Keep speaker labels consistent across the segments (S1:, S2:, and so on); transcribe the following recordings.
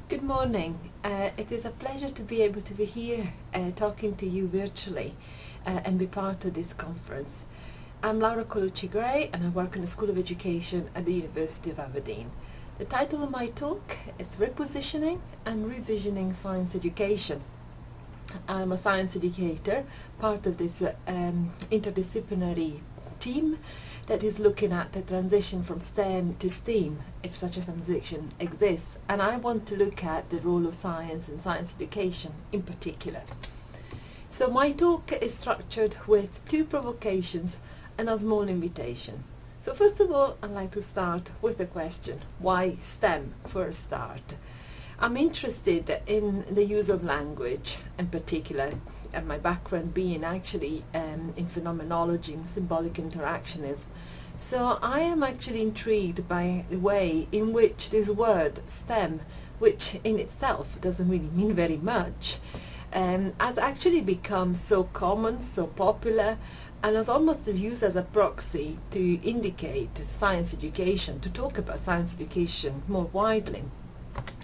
S1: Good morning. It is a pleasure to be able to be here talking to you virtually and be part of this conference. I'm Laura Colucci-Gray and I work in the School of Education at the University of Aberdeen. The title of my talk is Repositioning and Revisioning Science Education. I'm a science educator, part of this interdisciplinary team that is looking at the transition from STEM to STEAM, if such a transition exists, and I want to look at the role of science and science education in particular. So my talk is structured with two provocations and a small invitation. So first of all, I'd like to start with the question, why STEM for a start? I'm interested in the use of language in particular, and my background being actually in phenomenology and symbolic interactionism. So I am actually intrigued by the way in which this word STEM, which in itself doesn't really mean very much, has actually become so common, so popular, and is almost used as a proxy to indicate science education, to talk about science education more widely.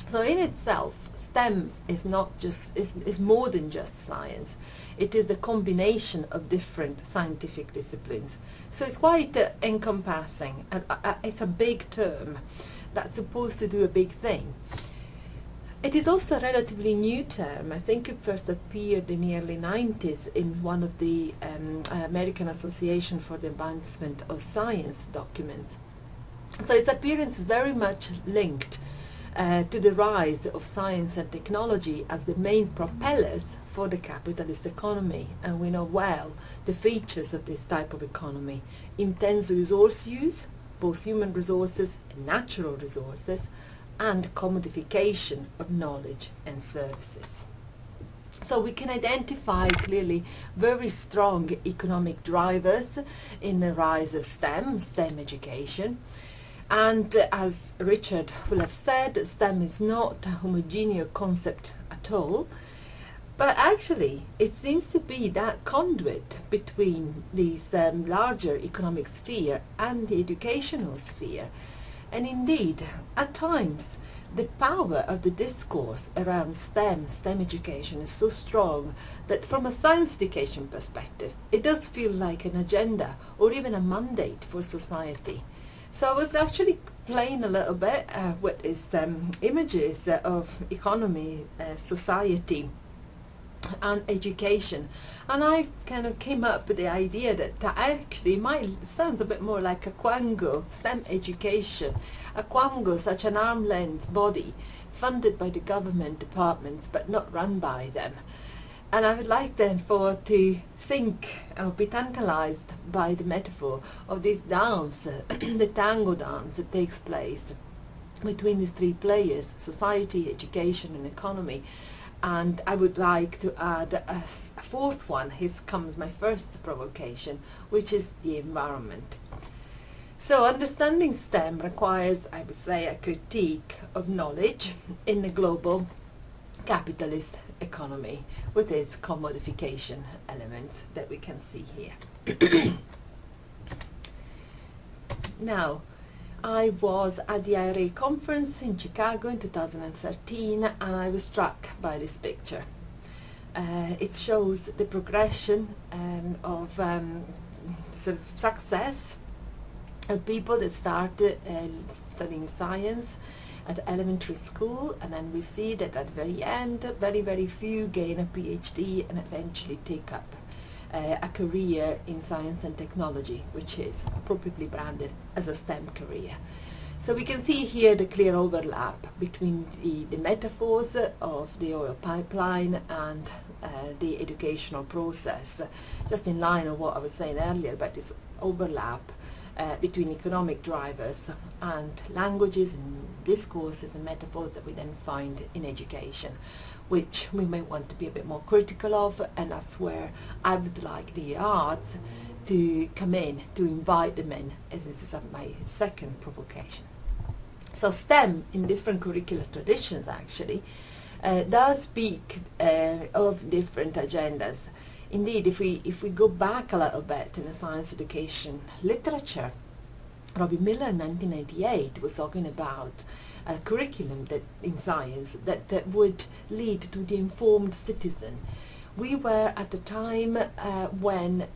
S1: So in itself, STEM is not just is more than just science. It is the combination of different scientific disciplines. So it's quite encompassing, and it's a big term that's supposed to do a big thing. It is also a relatively new term. I think it first appeared in the early 90s in one of the American Association for the Advancement of Science documents. So its appearance is very much linked to the rise of science and technology as the main propellers for the capitalist economy, and we know well the features of this type of economy: intense resource use, both human resources and natural resources, and commodification of knowledge and services. So we can identify clearly very strong economic drivers in the rise of STEM education. And as Richard will have said, STEM is not a homogeneous concept at all, but actually it seems to be that conduit between these larger economic sphere and the educational sphere. And indeed, at times, the power of the discourse around STEM education is so strong that from a science education perspective, it does feel like an agenda or even a mandate for society. So I was actually playing a little bit with these images of economy, society and education, and I kind of came up with the idea that actually sounds a bit more like a quango, STEM education, a quango, such an arm's-length body funded by the government departments but not run by them. And I would like therefore to think or be tantalized by the metaphor of this dance, the tango dance that takes place between these three players: society, education and economy. And I would like to add a fourth one. Here comes my first provocation, which is the environment. So understanding STEM requires, I would say, a critique of knowledge in the global capitalist economy with its commodification elements that we can see here. Now, I was at the IRA conference in Chicago in 2013 and I was struck by this picture. It shows the progression of sort of success of people that started studying science at elementary school, and then we see that at the very end, very few gain a PhD and eventually take up a career in science and technology, which is appropriately branded as a STEM career. So we can see here the clear overlap between the metaphors of the oil pipeline and the educational process, just in line with what I was saying earlier about this overlap between economic drivers and languages and discourses and metaphors that we then find in education, which we may want to be a bit more critical of, and that's where I would like the arts to come in, to invite them in, as this is my second provocation. So STEM in different curricular traditions actually does speak of different agendas. Indeed, if we go back a little bit in the science education literature, Robbie Miller in 1998 was talking about curriculum that in science that would lead to the informed citizen. We were at the time when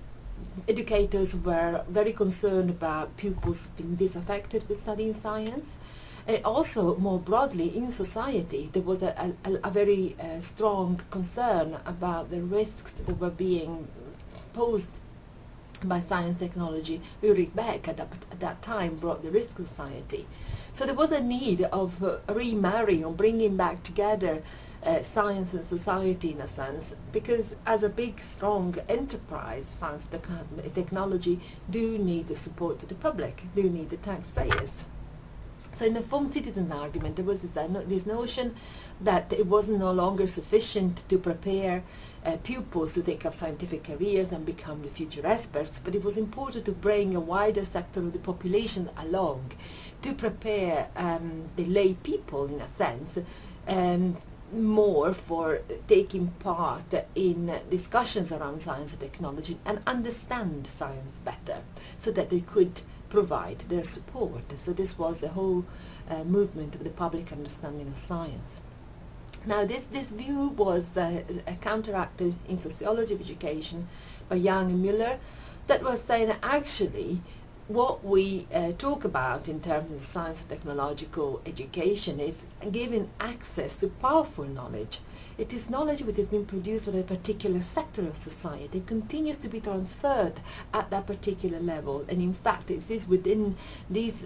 S1: educators were very concerned about pupils being disaffected with studying science. And also, more broadly, in society, there was a very strong concern about the risks that were being posed by science technology. Ulrich Beck at that time brought the risk society. So there was a need of remarrying or bringing back together science and society in a sense, because as a big strong enterprise, science technology do need the support of the public, do need the taxpayers. So in the informed citizen argument, there was this notion that it was no longer sufficient to prepare pupils to take up scientific careers and become the future experts, but it was important to bring a wider sector of the population along to prepare the lay people, in a sense, more for taking part in discussions around science and technology and understand science better, so that they could provide their support. So this was the whole movement of the public understanding of science. Now this view was counteracted in sociology of education by Young and Muller, that was saying that actually what we talk about in terms of science and technological education is giving access to powerful knowledge. It is knowledge which has been produced for a particular sector of society, continues to be transferred at that particular level, and in fact it is within this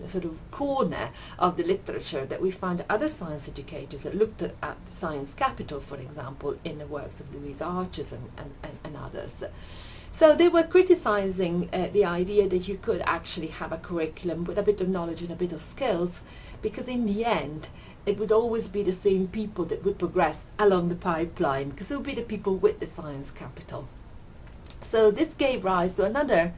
S1: sort of corner of the literature that we find other science educators that looked at science capital, for example, in the works of Louise Arches and others. So they were criticizing the idea that you could actually have a curriculum with a bit of knowledge and a bit of skills, because in the end it would always be the same people that would progress along the pipeline, because it would be the people with the science capital. So this gave rise to another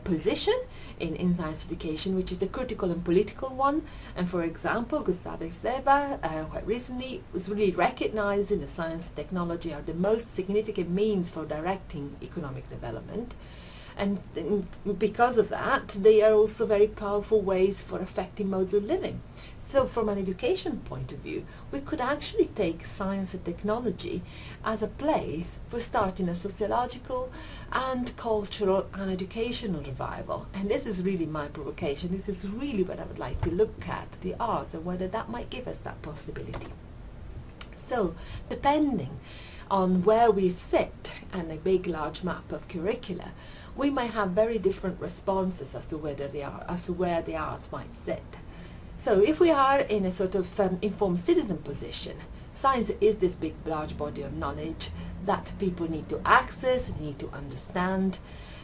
S1: position in science education, which is the critical and political one. And for example, Gustave Seba quite recently was really recognizing that science and technology are the most significant means for directing economic development. And because of that, they are also very powerful ways for affecting modes of living. So from an education point of view, we could actually take science and technology as a place for starting a sociological and cultural and educational revival. And this is really my provocation. This is really what I would like to look at, the arts, and whether that might give us that possibility. So depending on where we sit on a big large map of curricula, we may have very different responses as to where the arts might sit. So if we are in a sort of informed citizen position, science is this big large body of knowledge that people need to access, need to understand.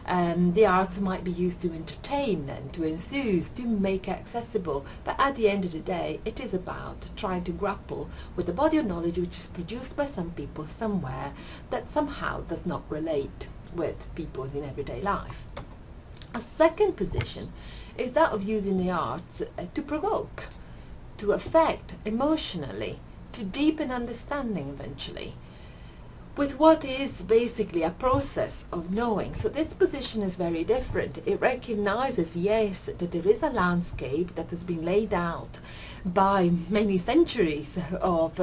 S1: The arts might be used to entertain and to enthuse, to make accessible, but at the end of the day it is about trying to grapple with a body of knowledge which is produced by some people somewhere that somehow does not relate with people in everyday life. A second position is that of using the arts to provoke, to affect emotionally, to deepen understanding eventually, with what is basically a process of knowing. So this position is very different. It recognizes, yes, that there is a landscape that has been laid out by many centuries of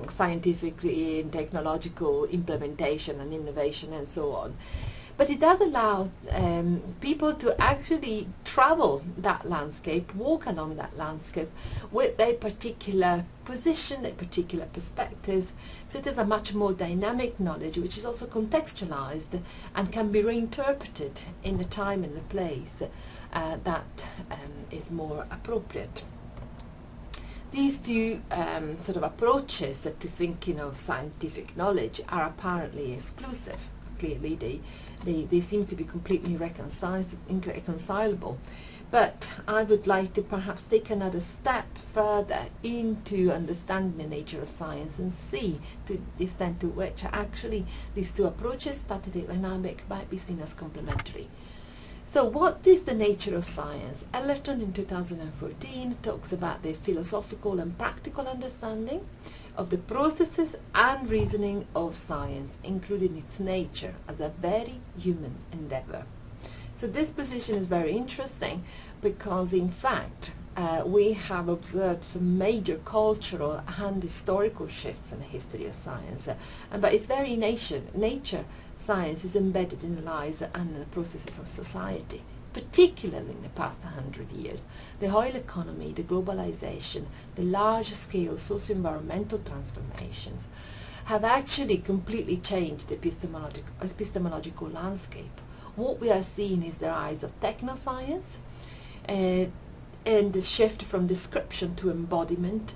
S1: scientific and technological implementation and innovation and so on. But it does allow people to actually travel that landscape, walk along that landscape with a particular position, a particular perspectives. So it is a much more dynamic knowledge which is also contextualized and can be reinterpreted in the time and the place that is more appropriate. These two sort of approaches to thinking of scientific knowledge are apparently exclusive. Clearly they seem to be completely irreconcilable. But I would like to perhaps take another step further into understanding the nature of science and see to the extent to which actually these two approaches, static dynamic, might be seen as complementary. So what is the nature of science? Ellerton in 2014 talks about the philosophical and practical understanding of the processes and reasoning of science, including its nature as a very human endeavor. So this position is very interesting because in fact we have observed some major cultural and historical shifts in the history of science. But its very nature, science is embedded in the lives and the processes of society, particularly in the past 100 years. The oil economy, the globalization, the large-scale socio-environmental transformations have actually completely changed the epistemological landscape. What we are seeing is the rise of technoscience, and the shift from description to embodiment,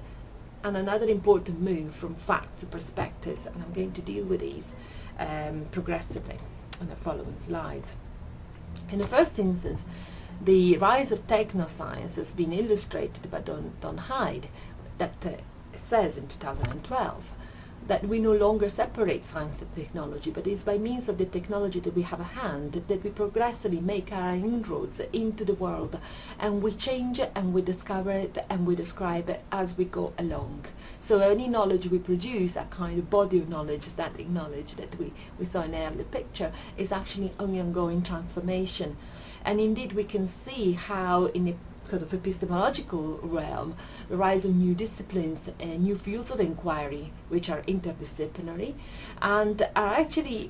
S1: and another important move from facts to perspectives, and I'm going to deal with these progressively in the following slides. In the first instance, the rise of technoscience has been illustrated by Don Hyde, that says in 2012 that we no longer separate science and technology, but it's by means of the technology that we have at hand that we progressively make our inroads into the world, and we change it and we discover it and we describe it as we go along. So any knowledge we produce, a kind of body of knowledge, static knowledge that we saw in the earlier picture, is actually an ongoing transformation. And indeed we can see how in a kind of epistemological realm, the rise of new disciplines and new fields of inquiry which are interdisciplinary and are actually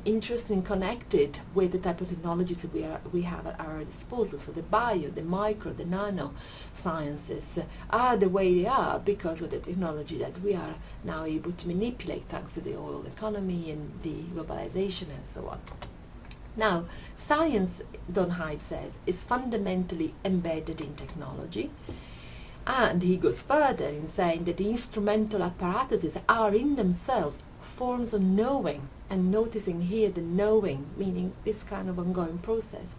S1: interested and connected with the type of technologies that we have at our disposal. So the bio, the micro, the nano sciences are the way they are because of the technology that we are now able to manipulate thanks to the oil economy and the globalization and so on. Now, science, Don Hyde says, is fundamentally embedded in technology, and he goes further in saying that the instrumental apparatuses are in themselves forms of knowing, and noticing here the knowing, meaning this kind of ongoing process.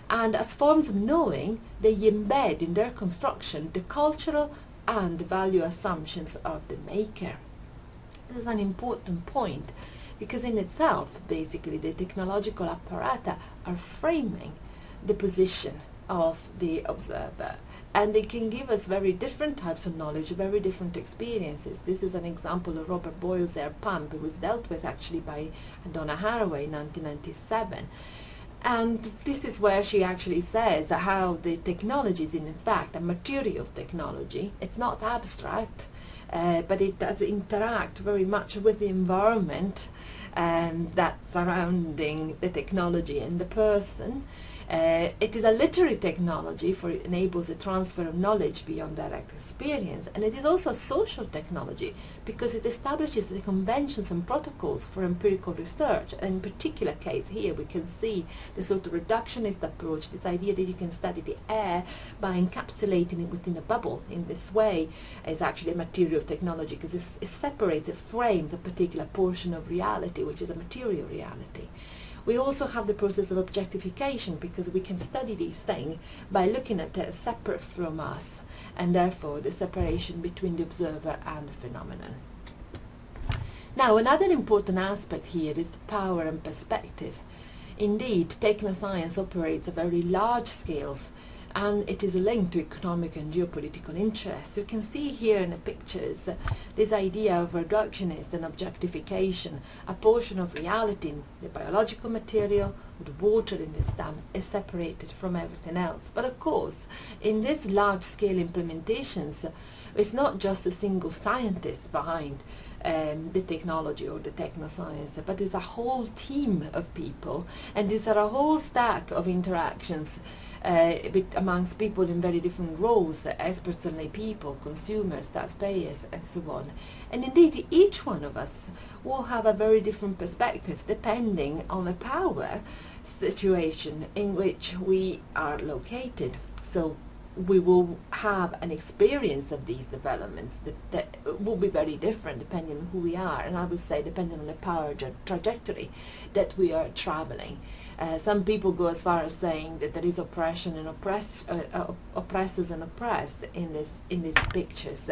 S1: And as forms of knowing, they embed in their construction the cultural and value assumptions of the maker. This is an important point, because in itself, basically, the technological apparata are framing the position of the observer, and they can give us very different types of knowledge, very different experiences. This is an example of Robert Boyle's air pump. It was dealt with actually by Donna Haraway in 1997. And this is where she actually says how the technology is in fact a material technology. It's not abstract, but it does interact very much with the environment that's surrounding the technology and the person. It is a literary technology, for it enables a transfer of knowledge beyond direct experience, and it is also a social technology because it establishes the conventions and protocols for empirical research. And in particular case here we can see the sort of reductionist approach, this idea that you can study the air by encapsulating it within a bubble in this way is actually a material technology, because it separates, it frames a particular portion of reality, which is a material reality. We also have the process of objectification, because we can study these things by looking at it as separate from us, and therefore the separation between the observer and the phenomenon. Now, another important aspect here is power and perspective. Indeed, technoscience operates at very large scales, and it is linked to economic and geopolitical interests. You can see here in the pictures this idea of reductionist and objectification. A portion of reality, the biological material, the water in this dam, is separated from everything else. But of course, in these large-scale implementations, it's not just a single scientist behind the technology or the technoscience, but there's a whole team of people, and these are a whole stack of interactions amongst people in very different roles, experts and lay people, consumers, taxpayers, and so on. And indeed, each one of us will have a very different perspective depending on the power situation in which we are located. So we will have an experience of these developments that will be very different depending on who we are, and I would say depending on the power trajectory that we are traveling. Some people go as far as saying that there is oppression and oppressors and oppressed in these pictures.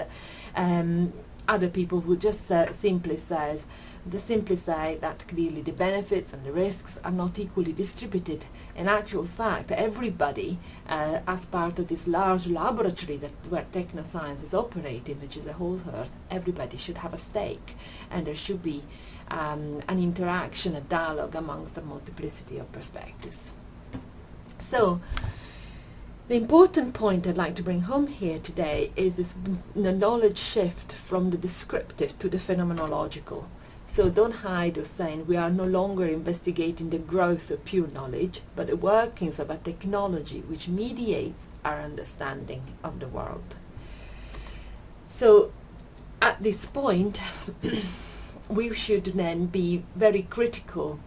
S1: Other people who just simply say that clearly the benefits and the risks are not equally distributed. In actual fact, everybody, as part of this large laboratory where technoscience is operating, which is the whole earth, everybody should have a stake, and there should be an interaction, a dialogue amongst a multiplicity of perspectives. So, The important point I'd like to bring home here today is this the knowledge shift from the descriptive to the phenomenological. So don't hide or saying we are no longer investigating the growth of pure knowledge, but the workings of a technology which mediates our understanding of the world. So at this point, we should then be very critical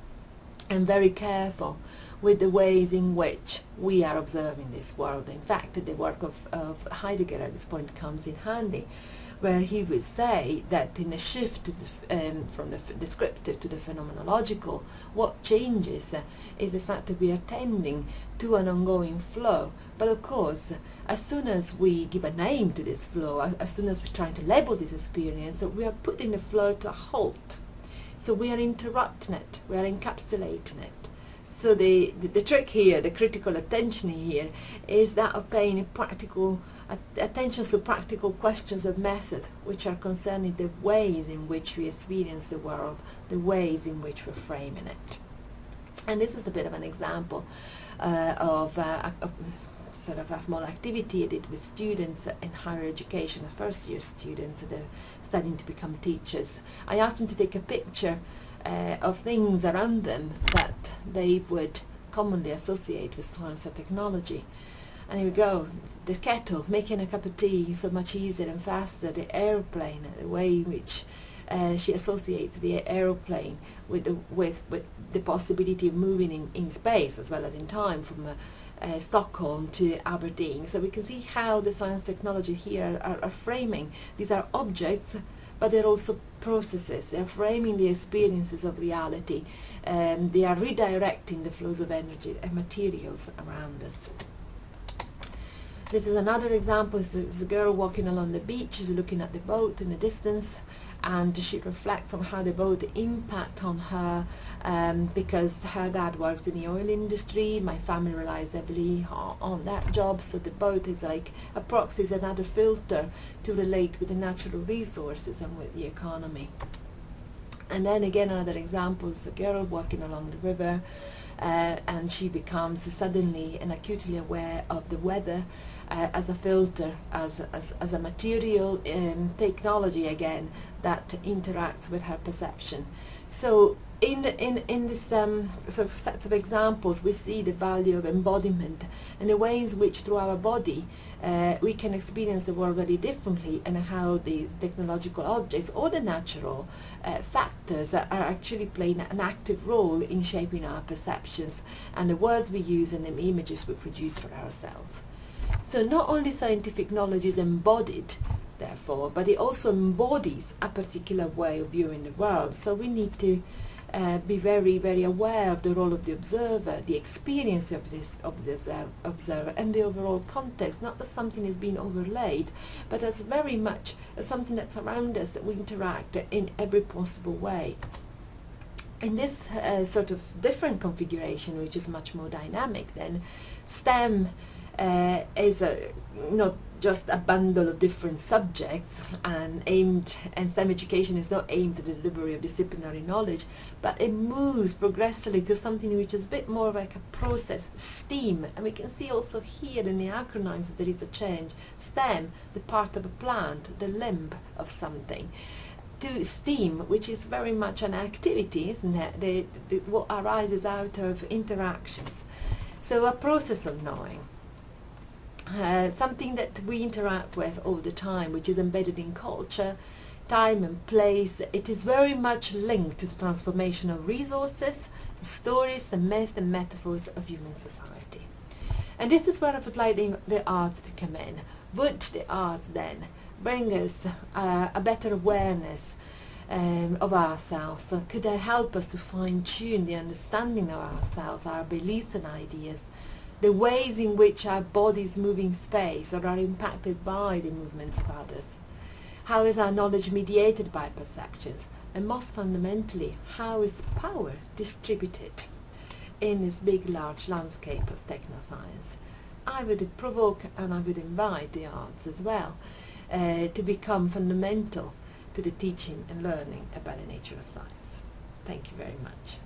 S1: and very careful with the ways in which we are observing this world. In fact, the work of Heidegger at this point comes in handy, where he would say that in a shift to from the descriptive to the phenomenological, what changes is the fact that we are tending to an ongoing flow. But of course, as soon as we give a name to this flow, as soon as we try to label this experience, we are putting the flow to a halt. So we are interrupting it, we are encapsulating it. So the trick here, the critical attention here, is that of paying practical attention to practical questions of method, which are concerning the ways in which we experience the world, the ways in which we're framing it. And this is a bit of an example of sort of a small activity I did with students in higher education, first-year students that are studying to become teachers. I asked them to take a picture of things around them that they would commonly associate with science or technology. And here we go, the kettle, making a cup of tea so much easier and faster, the airplane, the way in which she associates the aeroplane with the possibility of moving in space as well as in time from Stockholm to Aberdeen. So we can see how the science technology here are framing. These are objects, but they're also processes. They're framing the experiences of reality, and they are redirecting the flows of energy and materials around us. This is another example. It's a girl walking along the beach. She's looking at the boat in the distance, and she reflects on how the boat impact on her, because her dad works in the oil industry. My family relies heavily on that job, so the boat is like a proxy, is another filter to relate with the natural resources and with the economy. And then again, another example is a girl walking along the river, and she becomes suddenly and acutely aware of the weather as a filter, as a material technology again that interacts with her perception. So in this sort of sets of examples, we see the value of embodiment and the ways in which through our body we can experience the world very differently, and how these technological objects or the natural factors are actually playing an active role in shaping our perceptions and the words we use and the images we produce for ourselves. So not only scientific knowledge is embodied, therefore, but it also embodies a particular way of viewing the world. So we need to be very, very aware of the role of the observer, the experience of this observer, and the overall context, not as something is being overlaid, but as very much as something that's around us, that we interact in every possible way. In this sort of different configuration, which is much more dynamic, then STEM is not just a bundle of different subjects, and STEM education is not aimed at the delivery of disciplinary knowledge, but it moves progressively to something which is a bit more like a process, STEAM. And we can see also here in the acronyms that there is a change. STEM, the part of a plant, the limb of something, to STEAM, which is very much an activity, isn't it? What arises out of interactions. So a process of knowing. Something that we interact with all the time, which is embedded in culture, time and place. It is very much linked to the transformation of resources, stories and myths and metaphors of human society. And this is where I would like the arts to come in. Would the arts then bring us a better awareness of ourselves? Could they help us to fine-tune the understanding of ourselves, our beliefs and ideas, the ways in which our bodies move in space or are impacted by the movements of others? How is our knowledge mediated by perceptions? And most fundamentally, how is power distributed in this big, large landscape of technoscience? I would provoke and I would invite the arts as well to become fundamental to the teaching and learning about the nature of science. Thank you very much.